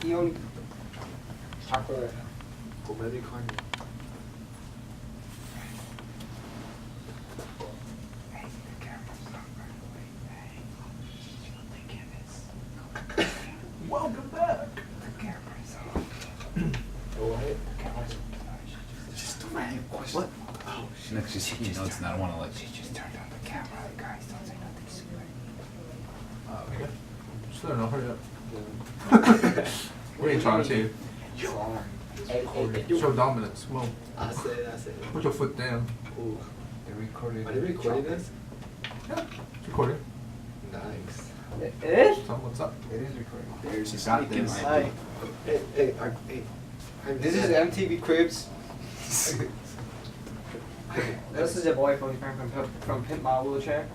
he only chocolate. Comedy corn. Welcome back. The camera's on. What? The camera's on. Just do my question. What? Oh, shit. Next, just taking notes, and I don't want to like. She just turned on the camera. Guys, don't say nothing stupid. Oh, okay. Just let her know, hurry up. Yeah. What are you trying to say? Sorry. Show dominance. Come on. I said it. Put your foot down. Ooh. They recorded. Are they recording this? Yeah, it's recording. Nice. It is? So what's up? It is recording. There's You got this. Hi. Hey. This is MTV Cribs. This is your boy from Pimp My Wheelchair.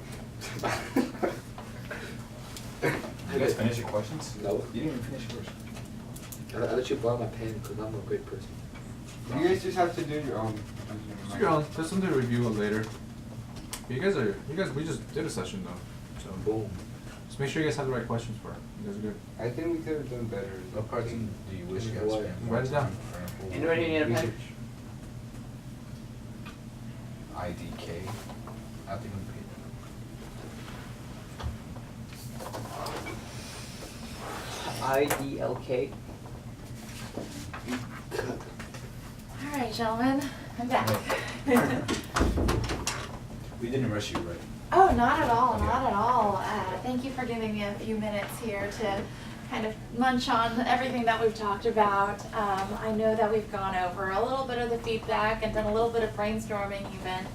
You guys finish your questions? No. You didn't even finish yours. I let you borrow my pen because I'm a great person. You guys just have to do your own. So you're on. There's something to review later. You guys, we just did a session though. So Boom. just make sure you guys have the right questions for it. You guys are good. I think we could have done better. What parts do you wish you guys What? spent more Write it down. time for? Anybody need a pen? Research. IDK. I think we paid. IDLK. All right, gentlemen, I'm back. We didn't rush you, right? Oh, not at all, Okay. not at all. Thank you for giving me a few minutes here to kind of munch on everything that we've talked about. I know that we've gone over a little bit of the feedback and done a little bit of brainstorming even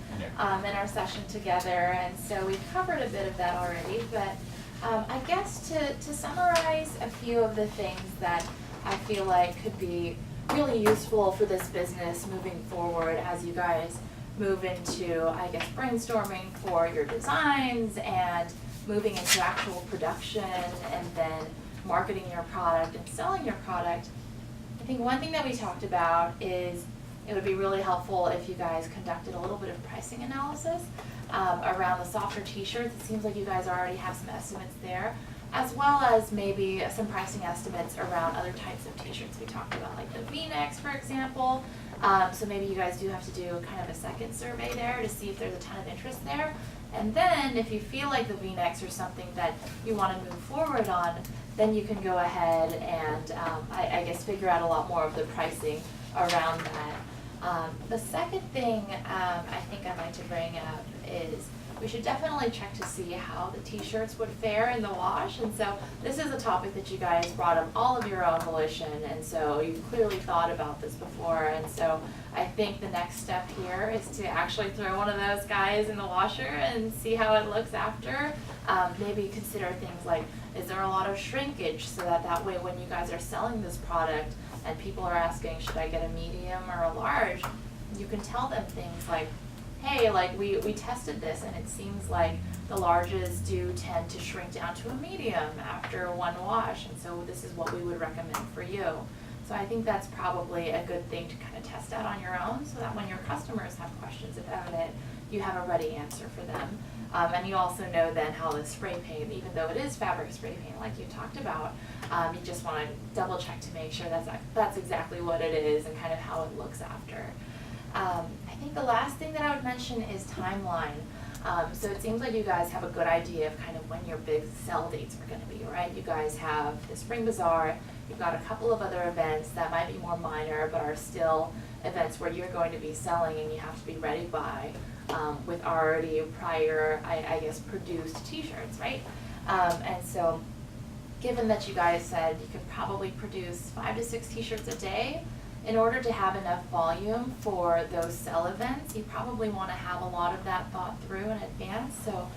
in our session together, and so we've covered a bit of that already, but I guess to summarize a few of the things that I feel like could be really useful for this business moving forward as you guys move into, I guess, brainstorming for your designs and moving into actual production and then marketing your product and selling your product. I think one thing that we talked about is it would be really helpful if you guys conducted a little bit of pricing analysis around the softer t-shirts. It seems like you guys already have some estimates there, as well as maybe some pricing estimates around other types of t-shirts we talked about, like the V-necks, for example. So maybe you guys do have to do kind of a second survey there to see if there's a ton of interest there. And then if you feel like the V-necks are something that you want to move forward on, then you can go ahead and I guess figure out a lot more of the pricing around that. The second thing I think I'd like to bring up is we should definitely check to see how the t-shirts would fare in the wash. And so this is a topic that you guys brought up all of your own volition, and so you've clearly thought about this before. And so I think the next step here is to actually throw one of those guys in the washer and see how it looks after. Maybe consider things like, is there a lot of shrinkage, so that way when you guys are selling this product and people are asking, should I get a medium or a large, you can tell them things like, hey, like we tested this and it seems like the larges do tend to shrink down to a medium after one wash, and so this is what we would recommend for you. So I think that's probably a good thing to kind of test out on your own, so that when your customers have questions about it, you have a ready answer for them. And you also know then how the spray paint, even though it is fabric spray paint like you talked about, you just want to double check to make sure that's exactly what it is and kind of how it looks after. I think the last thing that I would mention is timeline. So it seems like you guys have a good idea of kind of when your big sell dates are going to be, right? You guys have the Spring Bazaar, you've got a couple of other events that might be more minor but are still events where you're going to be selling and you have to be ready by with already prior, I guess, produced t-shirts, right? And so given that you guys said you could probably produce 5 to 6 t-shirts a day, in order to have enough volume for those sell events, you probably want to have a lot of that thought through in advance. So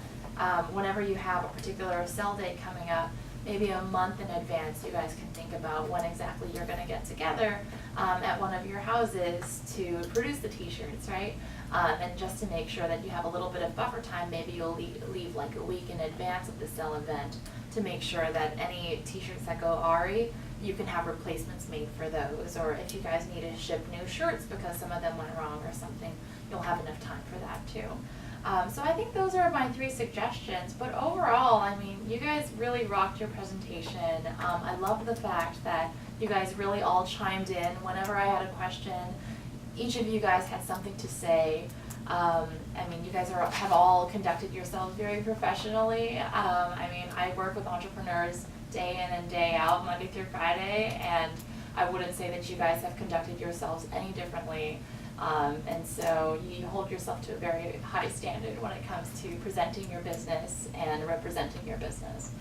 whenever you have a particular sell date coming up, maybe a month in advance, you guys can think about when exactly you're going to get together at one of your houses to produce the t-shirts, right? And just to make sure that you have a little bit of buffer time, maybe you'll leave like a week in advance of the sell event to make sure that any t-shirts that go ARI, you can have replacements made for those. Or if you guys need to ship new shirts because some of them went wrong or something, you'll have enough time for that too. So I think those are my 3 suggestions, but overall, I mean, you guys really rocked your presentation. I love the fact that you guys really all chimed in whenever I had a question. Each of you guys had something to say. I mean, you guys have all conducted yourselves very professionally. I mean, I work with entrepreneurs day in and day out, Monday through Friday, and I wouldn't say that you guys have conducted yourselves any differently. And so you hold yourself to a very high standard when it comes to presenting your business and representing your business.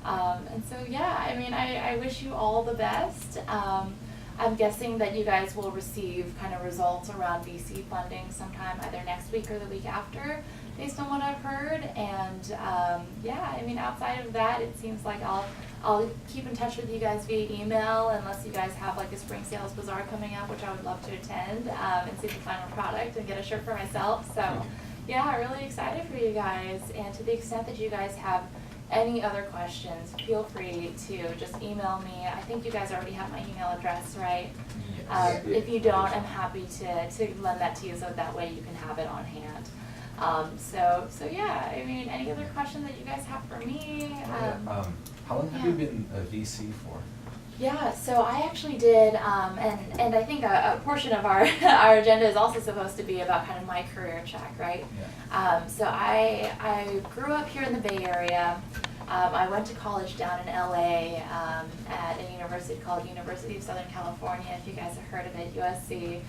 And so, yeah, I mean, I wish you all the best. I'm guessing that you guys will receive kind of results around VC funding sometime either next week or the week after, based on what I've heard. And yeah, I mean, outside of that, it seems like I'll keep in touch with you guys via email, unless you guys have like a spring sales bazaar coming up, which I would love to attend and see the final product and get a shirt for myself. So yeah, really excited for you guys. And to the extent that you guys have any other questions, feel free to just email me. I think you guys already have my email address, right? Yes. If you don't, I'm happy to lend that to you so that way you can have it on hand. So yeah, I mean, any other questions that you guys have for me? How long have you been a VC for? Yeah, so I actually did, and I think a portion of our our agenda is also supposed to be about kind of my career track, right? Yeah. So I grew up here in the Bay Area. I went to college down in LA at a university called University of Southern California, if you guys have heard of it, USC.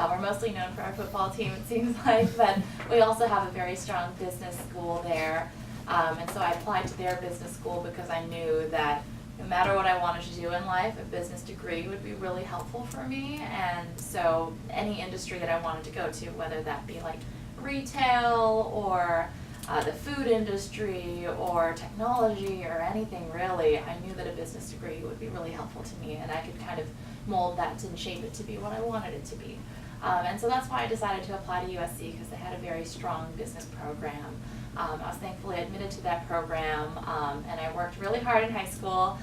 We're mostly known for our football team, it seems like, but we also have a very strong business school there. And so I applied to their business school because I knew that no matter what I wanted to do in life, a business degree would be really helpful for me. And so any industry that I wanted to go to, whether that be like retail or the food industry or technology or anything really, I knew that a business degree would be really helpful to me, and I could kind of mold that and shape it to be what I wanted it to be. And so that's why I decided to apply to USC, because they had a very strong business program. I was thankfully admitted to that program, and I worked really hard in high school,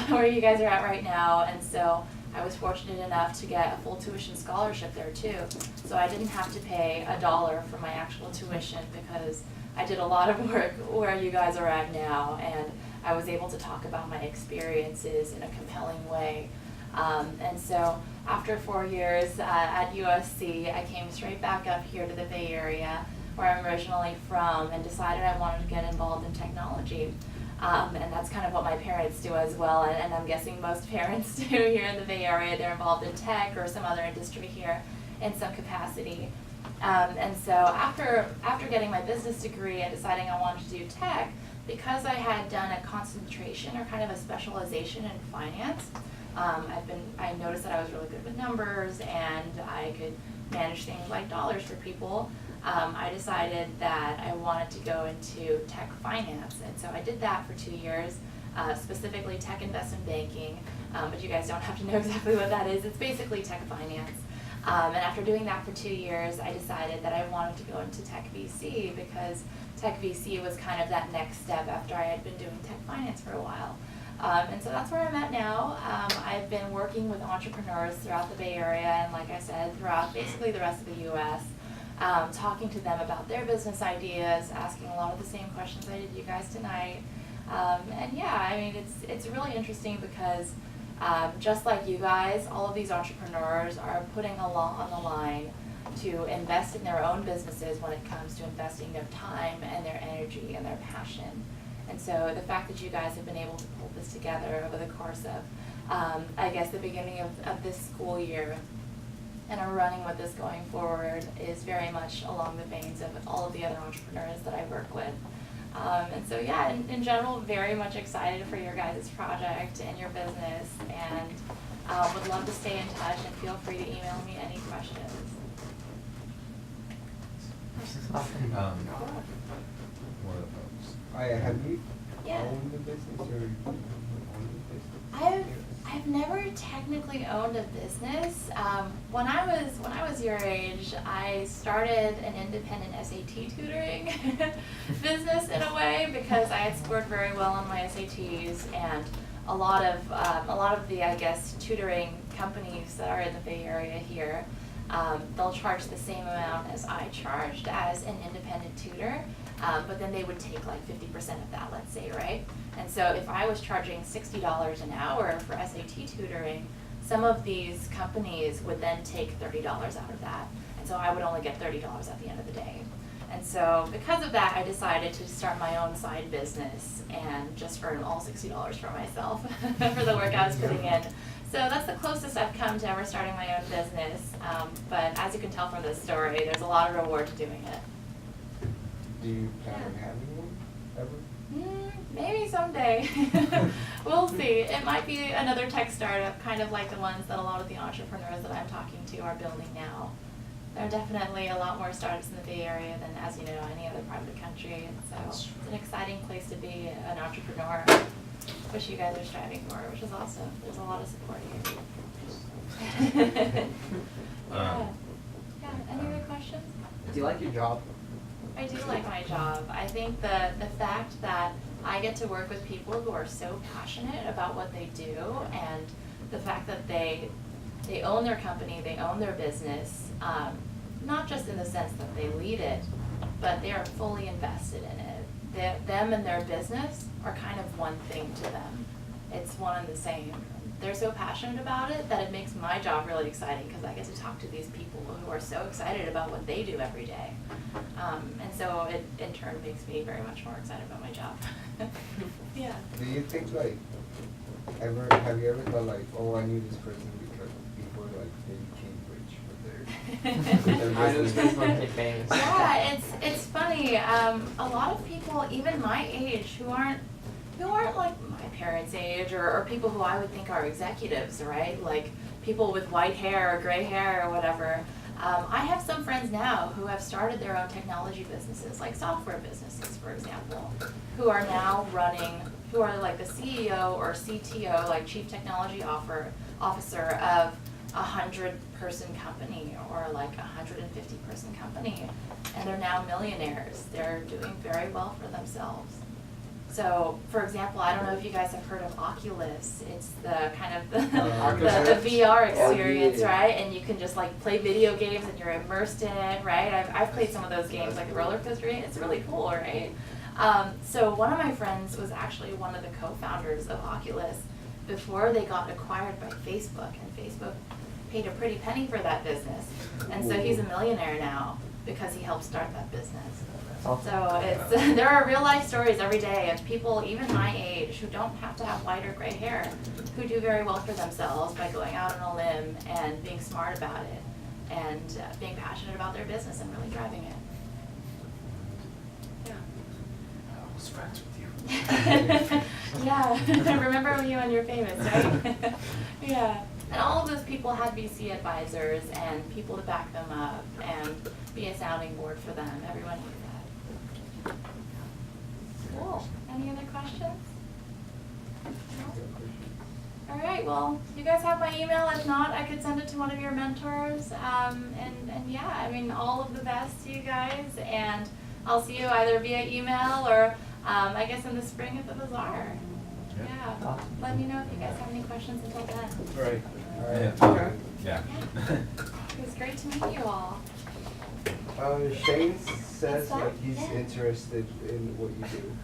where you guys are at right now, and so I was fortunate enough to get a full tuition scholarship there too. So I didn't have to pay $1 for my actual tuition, because I did a lot of work where you guys are at now, and I was able to talk about my experiences in a compelling way. And so after 4 years at USC, I came straight back up here to the Bay Area, where I'm originally from, and decided I wanted to get involved in technology. And that's kind of what my parents do as well, and I'm guessing most parents do here in the Bay Area. They're involved in tech or some other industry here in some capacity. And so after getting my business degree and deciding I wanted to do tech, because I had done a concentration or kind of a specialization in finance, I noticed that I was really good with numbers and I could manage things like dollars for people. I decided that I wanted to go into tech finance, and so I did that for 2 years, specifically tech investment banking, but you guys don't have to know exactly what that is. It's basically tech finance. And after doing that for 2 years, I decided that I wanted to go into tech VC, because tech VC was kind of that next step after I had been doing tech finance for a while. And so that's where I'm at now. I've been working with entrepreneurs throughout the Bay Area, and like I said, throughout basically the rest of the U.S., talking to them about their business ideas, asking a lot of the same questions I did you guys tonight. And yeah, I mean, it's really interesting because just like you guys, all of these entrepreneurs are putting a lot on the line to invest in their own businesses when it comes to investing their time and their energy and their passion. And so the fact that you guys have been able to pull this together over the course of, I guess, the beginning of this school year and are running with this going forward is very much along the veins of all of the other entrepreneurs that I work with. And so yeah, in general, very much excited for your guys' project and your business, and would love to stay in touch, and feel free to email me any questions. Have you Yeah. owned the business or you own the business? I've never technically owned a business. When I was your age, I started an independent SAT tutoring business in a way, because I had scored very well on my SATs, and a lot of the, I guess, tutoring companies that are in the Bay Area here they'll charge the same amount as I charged as an independent tutor, but then they would take like 50% of that, let's say, right? And so if I was charging $60 an hour for SAT tutoring, some of these companies would then take $30 out of that. And so I would only get $30 at the end of the day. And so because of that, I decided to start my own side business and just earn all $60 for myself for the work I was putting in. So that's the closest I've come to ever starting my own business. But as you can tell from this story, there's a lot of reward to doing it. Do you plan on having one ever? Maybe someday. We'll see. It might be another tech startup, kind of like the ones that a lot of the entrepreneurs that I'm talking to are building now. There are definitely a lot more startups in the Bay Area than, as you know, any other part of the country. And so it's an exciting place to be an entrepreneur, which you guys are striving for, which is awesome. There's a lot of support here. Yeah. Any other questions? Do you like your job? I do like my job. I think the fact that I get to work with people who are so passionate about what they do, and the fact that they own their company, they own their business, not just in the sense that they lead it, but they are fully invested in it. Them and their business are kind of one thing to them. It's one and the same. They're so passionate about it that it makes my job really exciting because I get to talk to these people who are so excited about what they do every day. And so it in turn makes me very much more excited about my job. Yeah. Do you think like have you ever thought like, oh, I knew this person because before like they became rich with their I know this business? person want to get famous. Yeah, it's funny. A lot of people, even my age, who aren't like my parents' age, or people who I would think are executives, right? Like people with white hair or gray hair or whatever. I have some friends now who have started their own technology businesses, like software businesses, for example, who are now who are like the CEO or CTO, like Chief Technology Officer of a 100-person company or like a 150-person company, and they're now millionaires. They're doing very well for themselves. So, for example, I don't know if you guys have heard of Oculus. It's the kind of the VR experience, right? And you can just like play video games and you're immersed in it, right? I've played some of those games, like the roller coaster game. It's really cool, right? So one of my friends was actually one of the co-founders of Oculus before they got acquired by Facebook, and Facebook paid a pretty penny for that business. And so he's a millionaire now because he helped start that business. So it's there are real life stories every day of people, even my age, who don't have to have white or gray hair, who do very well for themselves by going out on a limb and being smart about it, and being passionate about their business and really driving it. Yeah. I was friends with you. Yeah. Remember when you and you're famous, right? Yeah. And all of those people had VC advisors and people to back them up and be a sounding board for them. Everyone knew that. Cool. Any other questions? No? All right. Well, you guys have my email. If not, I could send it to one of your mentors. And yeah, I mean, all of the best to you guys. And I'll see you either via email or I guess in the spring at the bazaar. Yeah. Awesome. Let me know if you guys have any questions until then. Right. Yeah. Yeah. It was great to meet you all. Shane says What's that? like he's Yeah. interested in what you do.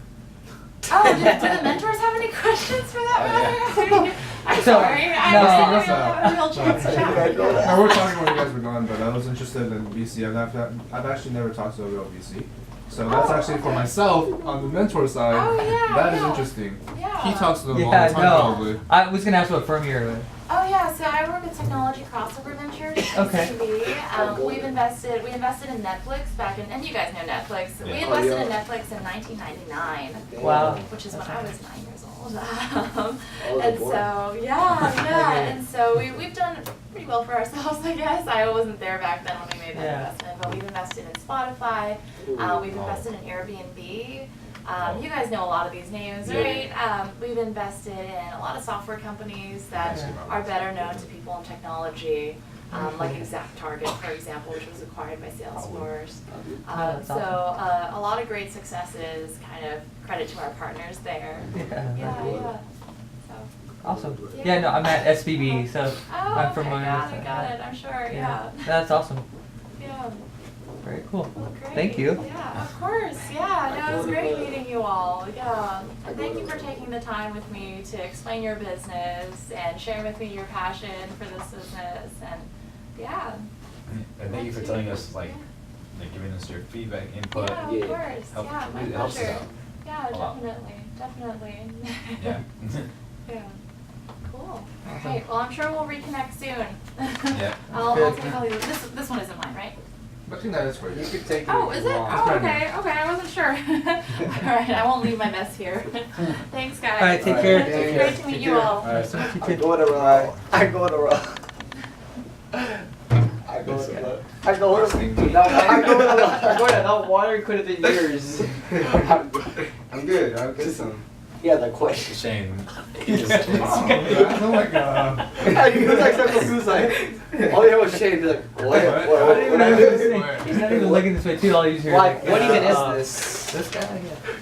Oh, do the mentors have any questions for that matter? I'm So, sorry. I no, don't that's think we have a real chance to chat. No, we're talking when you guys were gone, but I was interested in VC. I've actually never talked to a real VC. So that's Oh, actually for okay. myself on the mentor side. Oh, yeah, That is yeah. interesting. Yeah. He talks to them all Yeah, the time, no. probably. I was gonna ask what firm you're with. Oh yeah, so I work with Technology Crossover Ventures. Okay. TCV. We invested in Netflix back in, and you guys know Netflix. We Yeah. invested Oh, in yeah. Netflix in 1999. Wow. Which is when I was 9 years old. was And born. so, yeah, and so we've done pretty well for ourselves, I guess. I wasn't there back then when we made that Yeah. investment, but we've invested in Spotify, we've invested in Airbnb. You guys know a lot of these names, right? We've invested in a lot of software companies that are better known to people in technology. Like ExactTarget, for example, which was acquired by Salesforce. that's So a lot of great successes, kind of credit to our partners there. Yeah. Yeah. So Awesome. Yeah. Yeah, no, I'm at SVB, so Oh, I'm okay, familiar got with it, that. got it, I'm sure, yeah. That's awesome. Yeah. Very cool. Well, great. Thank you. Yeah, of course. Yeah, no, it was great meeting you all. Yeah. And thank you for taking the time with me to explain your business and sharing with me your passion for this business. And yeah. And thank you for telling us, like giving us your feedback, input. Yeah, of Yeah. course. Help- Yeah, my it helps us pleasure. out Yeah, a lot. definitely. Yeah. Yeah. Cool. All right. Well, I'm sure we'll reconnect soon. Yeah. I'll Good. take all these. This one isn't mine, right? I think that is for you. You could take it. Oh, if is you it? want. Oh, okay. Okay, I wasn't sure. All right, I won't leave my mess here. Thanks, guys. All right, take Alright, care. take It's care. great to meet Take you care. all. Alright. I go to rock. I go to rock. I go to rock. I go to That water could have been yours. I'm good. I'll get some. Yeah, that question. Shane. Oh my god. He was like such a suicide. All you hear was Shane be like, what? What? He's not even looking this way too. All you just hear Why? is like, What even is this? this? This guy?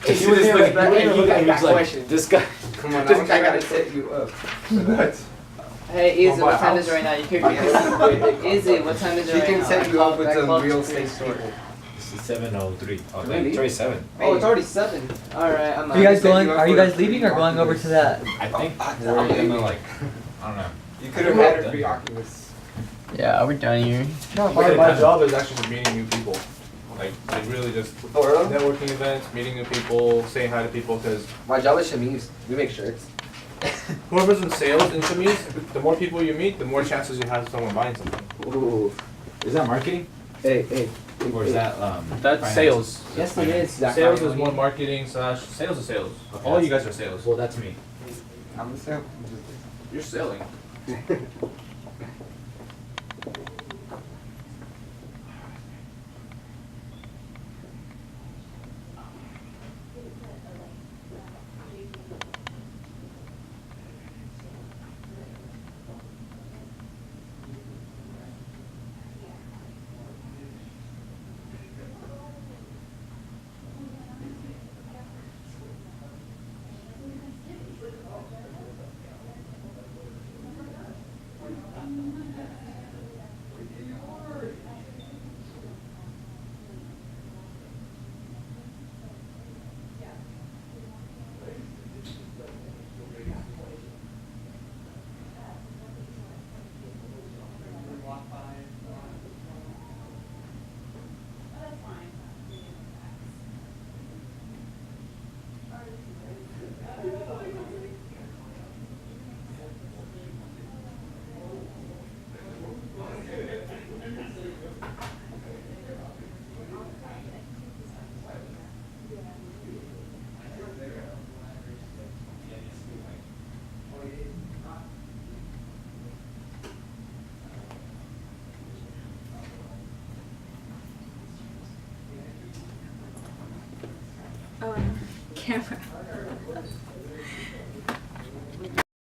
He was just looking back and he got that question. This guy. Come on, This now guy I gotta got set you up. What? Hey, Izzy, Oh, what my time is it house. right now? You could be Izzy, what time is it She right can now? set you up with That some clock's real pretty estate short. people. This is 7:03. Oh, Really? it's already 7. Oh, it's already 7. Alright, I'm Are you guys set going? you up Are you for guys leaving or going over to that? I think We're I'm leaving. gonna like, I don't know. You could have had her be Oculus. Yeah, we're done here. Part of my job is actually just meeting new people. Like really just Oh, really? networking events, meeting new people, saying hi to people, because My job is Chemise. We make shirts. whoever's in sales in Chemise, the more people you meet, the more chances you have of someone buying something. Ooh. Is that marketing? Hey. Or is that That's finance? sales. Yes, it is. Zach. Sales is more marketing / sales is sales. Okay. All you guys are sales. Well, that's me. I'm a sale. You're selling. Oh, camera.